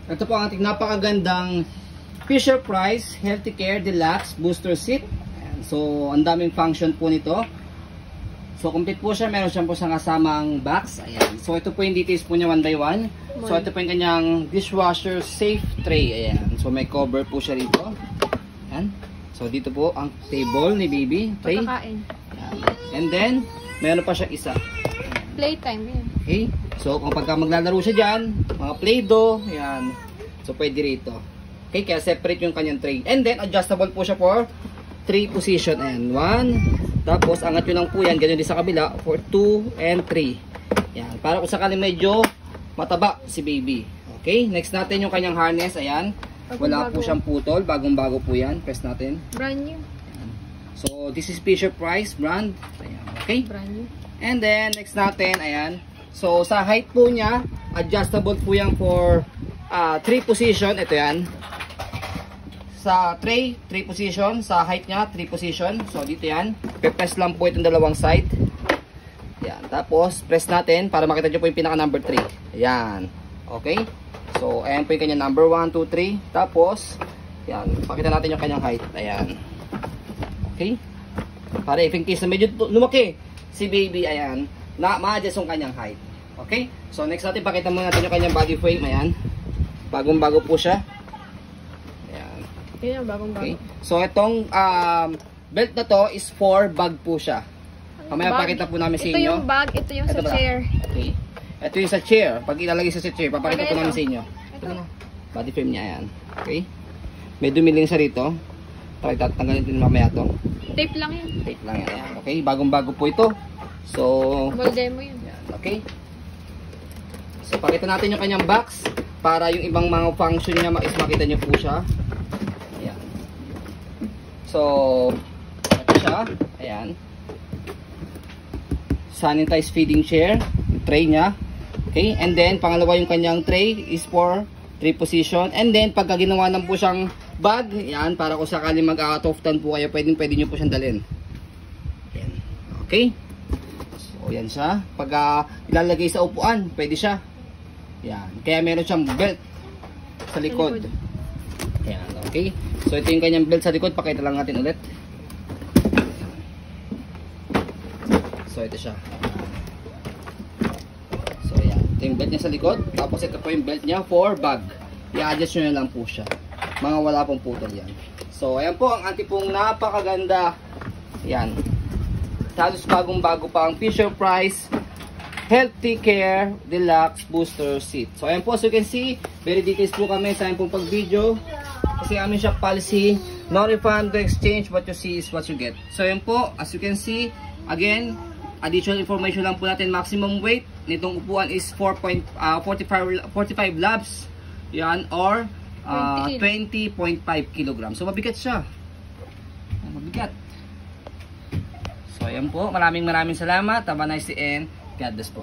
Ito po ang ating napakagandang Fisher-Price Healthy Care Deluxe Booster Seat. Ayan. So, ang daming function po nito. So, complete po siya. Meron siya po sa kasamang box. Ayan. So, ito po yung details po niya one by one. So, ito po yung kanyang dishwasher safe tray. Ayan. So, may cover po siya rito. Ayan. So, dito po ang table ni baby. Tray. Pagkakain. Ayan. And then, meron pa siya isa. Playtime yan. Okay. So, kung pagka maglalaro siya dyan, mga Play-Doh, yan. So, pwede rito. Okay, kaya separate yung kanyang tray. And then, adjustable po siya for 3 position. Ayan, 1. Tapos, angat yun lang po yan. Ganyan din sa kabila for 2 and 3. Yan. Para kung sakali medyo mataba si baby. Okay, next natin yung kanyang harness. Ayan. Wala po siyang putol. Bagong-bago po yan. Press natin. Brand new. Ayan. So, this is Fisher-Price brand. Ayan. Okay. Brand new. And then, next natin, ayan. So, sa height po niya, adjustable po yan for 3 position. Ito yan. Sa tray, 3 position. Sa height niya, 3 position. So, dito yan. Pe-press lang po itong dalawang side. Ayan. Tapos, press natin para makita nyo po yung pinaka number 3. Ayan. Okay. So, ayan po yung kanya number 1, 2, 3. Tapos, ayan. Pakita natin yung kanyang height. Ayan. Okay. Para if in case na medyo lumaki si baby, ayan, na ma-adjust yung kanyang height. Okay? So, next natin, pakita muna natin yung kanyang body frame. Ayan. Bagong-bago po siya. Ayan. Yan yung bagong-bago. Okay? So, itong belt na to is for bag po siya. Mamaya pakita po namin sa inyo. Ito yung bag, ito yung sa chair. Okay. Ito yung sa chair. Pag ilalagay sa chair, papakita po namin sa inyo. Ito na. Body frame niya, ayan. Okay? May dumiling sa rito. Tatanggalin din mamaya to. Tape lang yun. Tape lang yan. Ayan. Okay? Bagong-bago po ito. So, Molde mo yun. ayan. Okay? So, pakita natin yung kanyang box para yung ibang mga function niya is makita niyo po siya. Ayan. So, ito siya. Ayan. Sanitized feeding chair. Yung tray niya. Okay? And then, pangalawa yung kanyang tray is for 3 position. And then, pagka ginawa ng po siyang bag, yan, para kung sakali mag-out-of-tan po kayo, pwedeng nyo po siyang dalhin. Ayan. Okay? So, yan siya. Pag ilalagay sa upuan, pwede siya. Yan. Kaya meron siyang belt sa likod. Ayan. Okay? So, ito yung kanyang belt sa likod. Pakita lang natin ulit. So, ito siya. So, ayan. Ito yung belt niya sa likod. Tapos, ito po yung belt niya for bag. I-adjust nyo na lang po siya. Mga wala pong putol yan. So, ayan po ang ating pong napakaganda. Ayan. Halos bagong-bago pa ang Fisher-Price Healthy Care Deluxe Booster Seat. So, ayan po. As you can see, very details po kami sa ayan pong pag-video. Kasi amin siya policy, no refund, no exchange. What you see is what you get. So, ayan po. As you can see, again, additional information lang po natin. Maximum weight nitong upuan is 45 labs. Yan, or 20.5 kg. So, mabigat siya. Mabigat. So, ayan po. Maraming salamat. Have a nice day and God bless po.